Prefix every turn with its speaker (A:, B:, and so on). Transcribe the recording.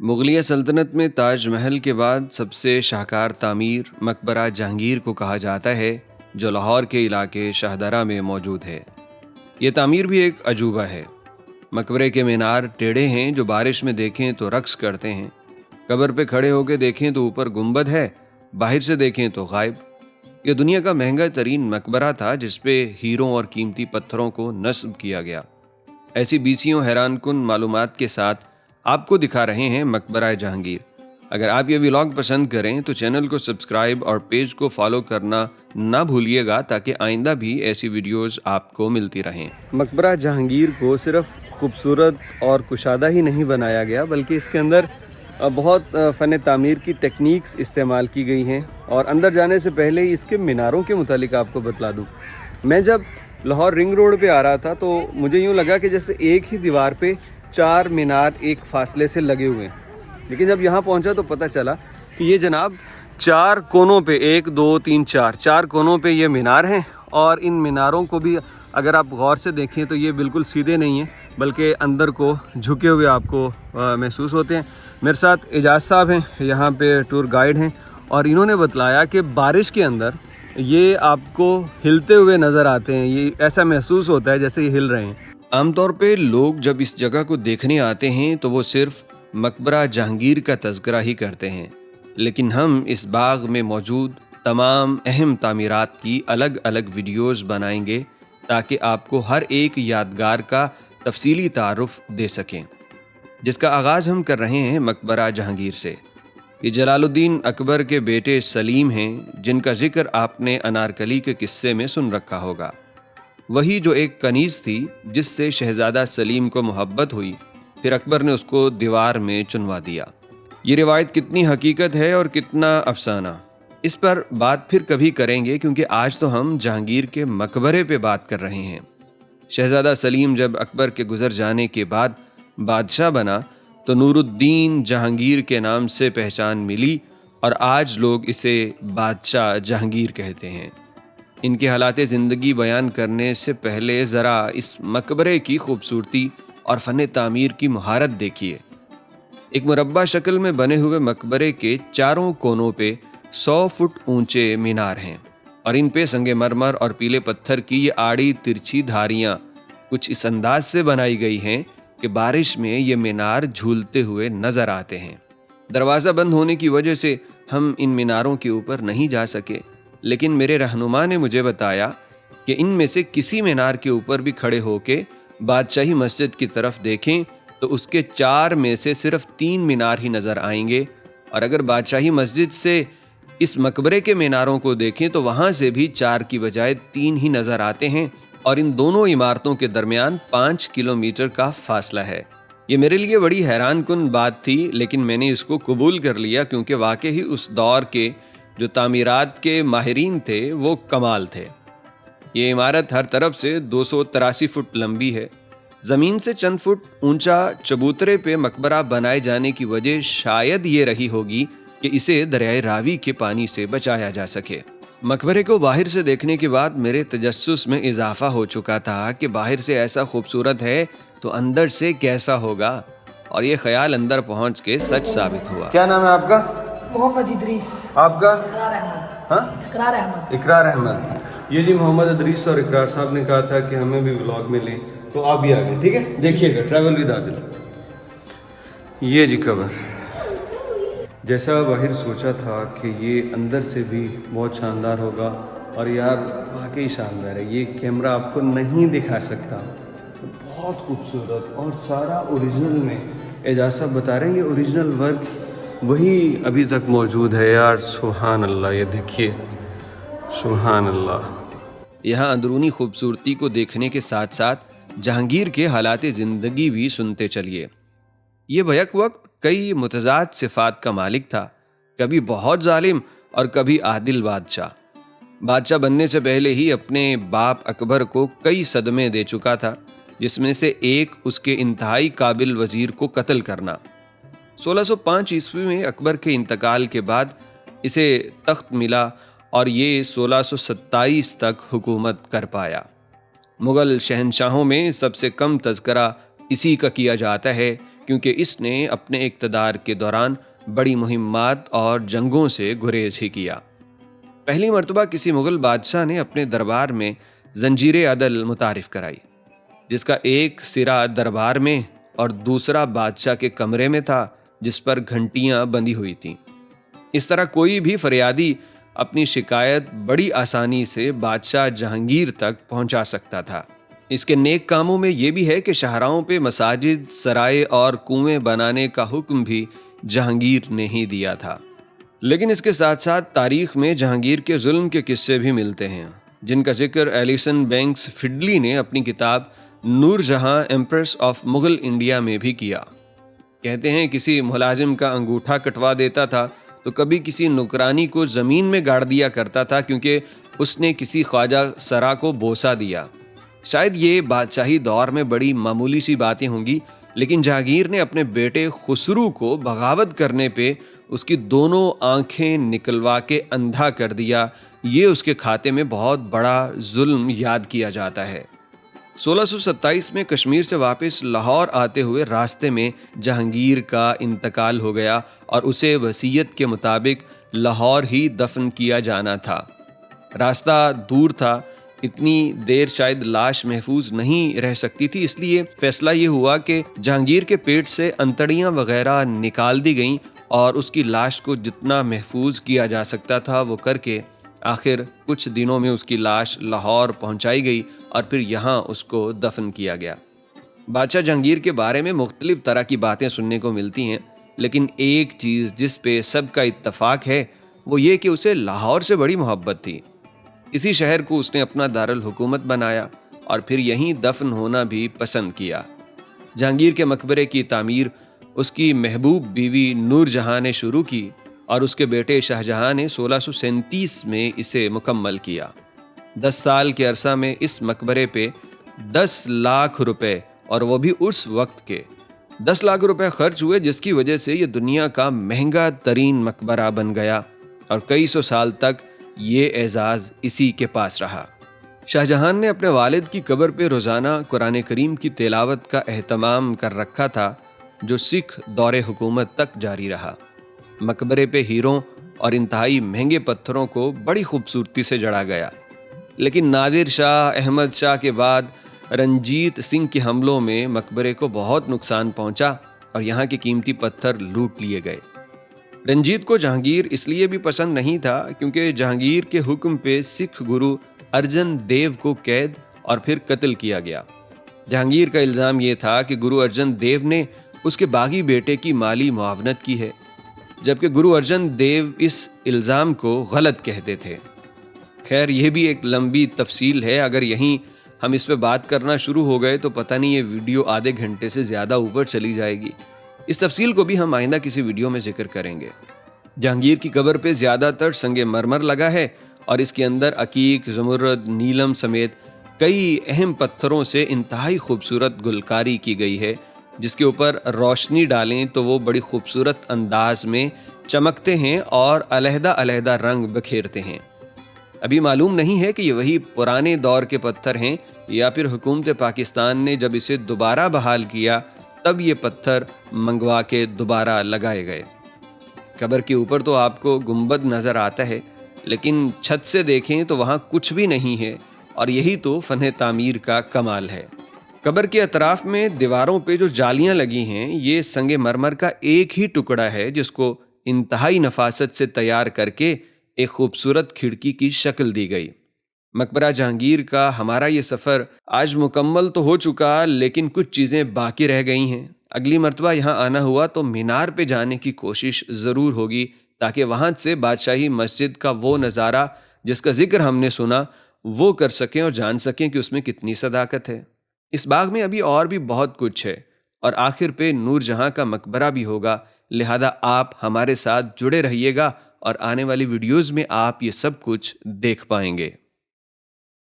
A: مغلیہ سلطنت میں تاج محل کے بعد سب سے شاہکار تعمیر مقبرہ جہانگیر کو کہا جاتا ہے، جو لاہور کے علاقے شاہدرہ میں موجود ہے۔ یہ تعمیر بھی ایک عجوبہ ہے۔ مقبرے کے مینار ٹیڑھے ہیں جو بارش میں دیکھیں تو رقص کرتے ہیں، قبر پہ کھڑے ہو کے دیکھیں تو اوپر گنبد ہے، باہر سے دیکھیں تو غائب۔ یہ دنیا کا مہنگا ترین مقبرہ تھا جس پہ ہیروں اور قیمتی پتھروں کو نصب کیا گیا۔ ایسی بیسیوں حیران کن معلومات کے ساتھ آپ کو دکھا رہے ہیں مقبرہ جہانگیر۔ اگر آپ یہ ولاگ پسند کریں تو چینل کو سبسکرائب اور پیج کو فالو کرنا نہ بھولیے گا تاکہ آئندہ بھی ایسی ویڈیوز آپ کو ملتی رہیں۔ مقبرہ جہانگیر کو صرف خوبصورت اور کشادہ ہی نہیں بنایا گیا بلکہ اس کے اندر بہت فن تعمیر کی ٹیکنیکس استعمال کی گئی ہیں، اور اندر جانے سے پہلے اس کے میناروں کے متعلق آپ کو بتلا دوں۔ میں جب لاہور رنگ روڈ پہ آ رہا تھا تو مجھے یوں لگا کہ جیسے ایک ہی دیوار پہ 4 مینار ایک فاصلے سے لگے ہوئے ہیں، لیکن جب یہاں پہنچا تو پتہ چلا کہ یہ جناب 4 کونوں پہ 1 2 3 4 کونوں پہ یہ مینار ہیں، اور ان میناروں کو بھی اگر آپ غور سے دیکھیں تو یہ بالکل سیدھے نہیں ہیں بلکہ اندر کو جھکے ہوئے آپ کو محسوس ہوتے ہیں۔ میرے ساتھ اعجاز صاحب ہیں، یہاں پہ ٹور گائیڈ ہیں، اور انہوں نے بتلایا کہ بارش کے اندر یہ آپ کو ہلتے ہوئے نظر آتے ہیں، یہ ایسا محسوس ہوتا ہے جیسے یہ ہل رہے ہیں۔ عام طور پہ لوگ جب اس جگہ کو دیکھنے آتے ہیں تو وہ صرف مقبرہ جہانگیر کا تذکرہ ہی کرتے ہیں، لیکن ہم اس باغ میں موجود تمام اہم تعمیرات کی الگ الگ ویڈیوز بنائیں گے تاکہ آپ کو ہر ایک یادگار کا تفصیلی تعارف دے سکیں، جس کا آغاز ہم کر رہے ہیں مقبرہ جہانگیر سے۔ یہ جلال الدین اکبر کے بیٹے سلیم ہیں، جن کا ذکر آپ نے انارکلی کے قصے میں سن رکھا ہوگا۔ وہی جو ایک کنیز تھی جس سے شہزادہ سلیم کو محبت ہوئی، پھر اکبر نے اس کو دیوار میں چنوا دیا۔ یہ روایت کتنی حقیقت ہے اور کتنا افسانہ، اس پر بات پھر کبھی کریں گے، کیونکہ آج تو ہم جہانگیر کے مقبرے پہ بات کر رہے ہیں۔ شہزادہ سلیم جب اکبر کے گزر جانے کے بعد بادشاہ بنا تو نور الدین جہانگیر کے نام سے پہچان ملی، اور آج لوگ اسے بادشاہ جہانگیر کہتے ہیں۔ ان کے حالات زندگی بیان کرنے سے پہلے ذرا اس مقبرے کی خوبصورتی اور فن تعمیر کی مہارت دیکھیے۔ ایک مربع شکل میں بنے ہوئے مقبرے کے چاروں کونوں پہ 100 فٹ اونچے مینار ہیں، اور ان پہ سنگ مرمر اور پیلے پتھر کی یہ آڑی ترچھی دھاریاں کچھ اس انداز سے بنائی گئی ہیں کہ بارش میں یہ مینار جھولتے ہوئے نظر آتے ہیں۔ دروازہ بند ہونے کی وجہ سے ہم ان میناروں کے اوپر نہیں جا سکے، لیکن میرے رہنما نے مجھے بتایا کہ ان میں سے کسی مینار کے اوپر بھی کھڑے ہو کے بادشاہی مسجد کی طرف دیکھیں تو اس کے 4 میں سے صرف 3 مینار ہی نظر آئیں گے، اور اگر بادشاہی مسجد سے اس مقبرے کے میناروں کو دیکھیں تو وہاں سے بھی 4 کی بجائے 3 ہی نظر آتے ہیں، اور ان دونوں عمارتوں کے درمیان 5 کلومیٹر کا فاصلہ ہے۔ یہ میرے لیے بڑی حیران کن بات تھی، لیکن میں نے اس کو قبول کر لیا کیونکہ واقعی اس دور کے جو تعمیرات کے ماہرین تھے وہ کمال تھے۔ یہ عمارت ہر طرف سے 283 فٹ لمبی ہے۔ زمین سے چند فٹ اونچا چبوترے پہ مقبرہ بنائے جانے کی وجہ شاید یہ رہی ہوگی کہ اسے دریائے راوی کے پانی سے بچایا جا سکے۔ مقبرے کو باہر سے دیکھنے کے بعد میرے تجسس میں اضافہ ہو چکا تھا کہ باہر سے ایسا خوبصورت ہے تو اندر سے کیسا ہوگا، اور یہ خیال اندر پہنچ کے سچ ثابت ہوا۔ کیا نام ہے آپ کا؟
B: محمد ادریس۔
A: آپ کا؟
B: اقرار احمد۔
A: ہاں؟
B: اقرار احمد۔
A: اقرار احمد۔ یہ جی محمد ادریس اور اقرار صاحب نے کہا تھا کہ ہمیں بھی ولاگ میں لیں، تو آپ بھی آگے، ٹھیک ہے؟ دیکھیے گا ٹریول ود عادل۔ یہ جی قبر، جیسا باہر سوچا تھا کہ یہ اندر سے بھی بہت شاندار ہوگا، اور یار واقعی شاندار ہے، یہ کیمرہ آپ کو نہیں دکھا سکتا، بہت خوبصورت اور سارا اوریجنل میں۔ اعجاز صاحب بتا رہے ہیں یہ اوریجنل ورک وہی ابھی تک موجود ہے یار، سبحان اللہ، یہ دیکھیے، سبحان اللہ۔ یہاں اندرونی خوبصورتی کو دیکھنے کے ساتھ ساتھ جہانگیر کے حالات زندگی بھی سنتے چلیے۔ یہ بیک وقت کئی متضاد صفات کا مالک تھا، کبھی بہت ظالم اور کبھی عادل بادشاہ۔ بادشاہ بننے سے پہلے ہی اپنے باپ اکبر کو کئی صدمے دے چکا تھا، جس میں سے ایک اس کے انتہائی قابل وزیر کو قتل کرنا۔ 1605 عیسوی میں اکبر کے انتقال کے بعد اسے تخت ملا، اور یہ 1627 تک حکومت کر پایا۔ مغل شہنشاہوں میں سب سے کم تذکرہ اسی کا کیا جاتا ہے کیونکہ اس نے اپنے اقتدار کے دوران بڑی مہمات اور جنگوں سے گریز ہی کیا۔ پہلی مرتبہ کسی مغل بادشاہ نے اپنے دربار میں زنجیر عدل متعارف کرائی، جس کا ایک سرا دربار میں اور دوسرا بادشاہ کے کمرے میں تھا، جس پر گھنٹیاں بندھی ہوئی تھیں۔ اس طرح کوئی بھی فریادی اپنی شکایت بڑی آسانی سے بادشاہ جہانگیر تک پہنچا سکتا تھا۔ اس کے نیک کاموں میں یہ بھی ہے کہ شاہراہوں پہ مساجد، سرائے اور کنویں بنانے کا حکم بھی جہانگیر نے ہی دیا تھا۔ لیکن اس کے ساتھ ساتھ تاریخ میں جہانگیر کے ظلم کے قصے بھی ملتے ہیں، جن کا ذکر ایلیسن بینکس فڈلی نے اپنی کتاب نور جہاں ایمپریس آف مغل انڈیا میں بھی کیا۔ کہتے ہیں کسی ملازم کا انگوٹھا کٹوا دیتا تھا تو کبھی کسی نوکرانی کو زمین میں گاڑ دیا کرتا تھا کیونکہ اس نے کسی خواجہ سرا کو بوسہ دیا۔ شاید یہ بادشاہی دور میں بڑی معمولی سی باتیں ہوں گی، لیکن جہانگیر نے اپنے بیٹے خسرو کو بغاوت کرنے پہ اس کی دونوں آنکھیں نکلوا کے اندھا کر دیا۔ یہ اس کے کھاتے میں بہت بڑا ظلم یاد کیا جاتا ہے۔ 1627 میں کشمیر سے واپس لاہور آتے ہوئے راستے میں جہانگیر کا انتقال ہو گیا اور اسے وصیت کے مطابق لاہور ہی دفن کیا جانا تھا۔ راستہ دور تھا، اتنی دیر شاید لاش محفوظ نہیں رہ سکتی تھی، اس لیے فیصلہ یہ ہوا کہ جہانگیر کے پیٹ سے انتڑیاں وغیرہ نکال دی گئیں اور اس کی لاش کو جتنا محفوظ کیا جا سکتا تھا وہ کر کے آخر کچھ دنوں میں اس کی لاش لاہور پہنچائی گئی اور پھر یہاں اس کو دفن کیا گیا۔ بادشاہ جہانگیر کے بارے میں مختلف طرح کی باتیں سننے کو ملتی ہیں، لیکن ایک چیز جس پہ سب کا اتفاق ہے وہ یہ کہ اسے لاہور سے بڑی محبت تھی۔ اسی شہر کو اس نے اپنا دارالحکومت بنایا اور پھر یہیں دفن ہونا بھی پسند کیا۔ جہانگیر کے مقبرے کی تعمیر اس کی محبوب بیوی نور جہاں نے شروع کی اور اس کے بیٹے شاہ جہاں نے 1637 میں اسے مکمل کیا۔ 10 سال کے عرصہ میں اس مقبرے پہ 10 لاکھ روپے، اور وہ بھی اس وقت کے 10 لاکھ روپے خرچ ہوئے، جس کی وجہ سے یہ دنیا کا مہنگا ترین مقبرہ بن گیا اور کئی سو سال تک یہ اعزاز اسی کے پاس رہا۔ شاہ جہان نے اپنے والد کی قبر پہ روزانہ قرآن کریم کی تلاوت کا اہتمام کر رکھا تھا، جو سکھ دور حکومت تک جاری رہا۔ مقبرے پہ ہیروں اور انتہائی مہنگے پتھروں کو بڑی خوبصورتی سے جڑا گیا، لیکن نادر شاہ، احمد شاہ کے بعد رنجیت سنگھ کے حملوں میں مقبرے کو بہت نقصان پہنچا اور یہاں کے قیمتی پتھر لوٹ لیے گئے۔ رنجیت کو جہانگیر اس لیے بھی پسند نہیں تھا کیونکہ جہانگیر کے حکم پہ سکھ گرو ارجن دیو کو قید اور پھر قتل کیا گیا۔ جہانگیر کا الزام یہ تھا کہ گرو ارجن دیو نے اس کے باغی بیٹے کی مالی معاونت کی ہے، جبکہ گرو ارجن دیو اس الزام کو غلط کہتے تھے۔ خیر، یہ بھی ایک لمبی تفصیل ہے، اگر یہیں ہم اس پہ بات کرنا شروع ہو گئے تو پتہ نہیں یہ ویڈیو آدھے گھنٹے سے زیادہ اوپر چلی جائے گی۔ اس تفصیل کو بھی ہم آئندہ کسی ویڈیو میں ذکر کریں گے۔ جہانگیر کی قبر پہ زیادہ تر سنگ مرمر لگا ہے اور اس کے اندر عقیق، زمرد، نیلم سمیت کئی اہم پتھروں سے انتہائی خوبصورت گلکاری کی گئی ہے، جس کے اوپر روشنی ڈالیں تو وہ بڑی خوبصورت انداز میں چمکتے ہیں اور علیحدہ علیحدہ رنگ بکھیرتے ہیں۔ ابھی معلوم نہیں ہے کہ یہ وہی پرانے دور کے پتھر ہیں یا پھر حکومت پاکستان نے جب اسے دوبارہ بحال کیا تب یہ پتھر منگوا کے دوبارہ لگائے گئے۔ قبر کے اوپر تو آپ کو گنبد نظر آتا ہے، لیکن چھت سے دیکھیں تو وہاں کچھ بھی نہیں ہے، اور یہی تو فن تعمیر کا کمال ہے۔ قبر کے اطراف میں دیواروں پہ جو جالیاں لگی ہیں، یہ سنگ مرمر کا ایک ہی ٹکڑا ہے جس کو انتہائی نفاست سے تیار کر کے ایک خوبصورت کھڑکی کی شکل دی گئی۔ مقبرہ جہانگیر کا ہمارا یہ سفر آج مکمل تو ہو چکا، لیکن کچھ چیزیں باقی رہ گئی ہیں۔ اگلی مرتبہ یہاں آنا ہوا تو مینار پہ جانے کی کوشش ضرور ہوگی، تاکہ وہاں سے بادشاہی مسجد کا وہ نظارہ جس کا ذکر ہم نے سنا وہ کر سکیں اور جان سکیں کہ اس میں کتنی صداقت ہے۔ اس باغ میں ابھی اور بھی بہت کچھ ہے، اور آخر پہ نور جہاں کا مقبرہ بھی ہوگا، لہذا آپ ہمارے ساتھ جڑے رہیے گا اور آنے والی ویڈیوز میں آپ یہ سب کچھ دیکھ پائیں گے۔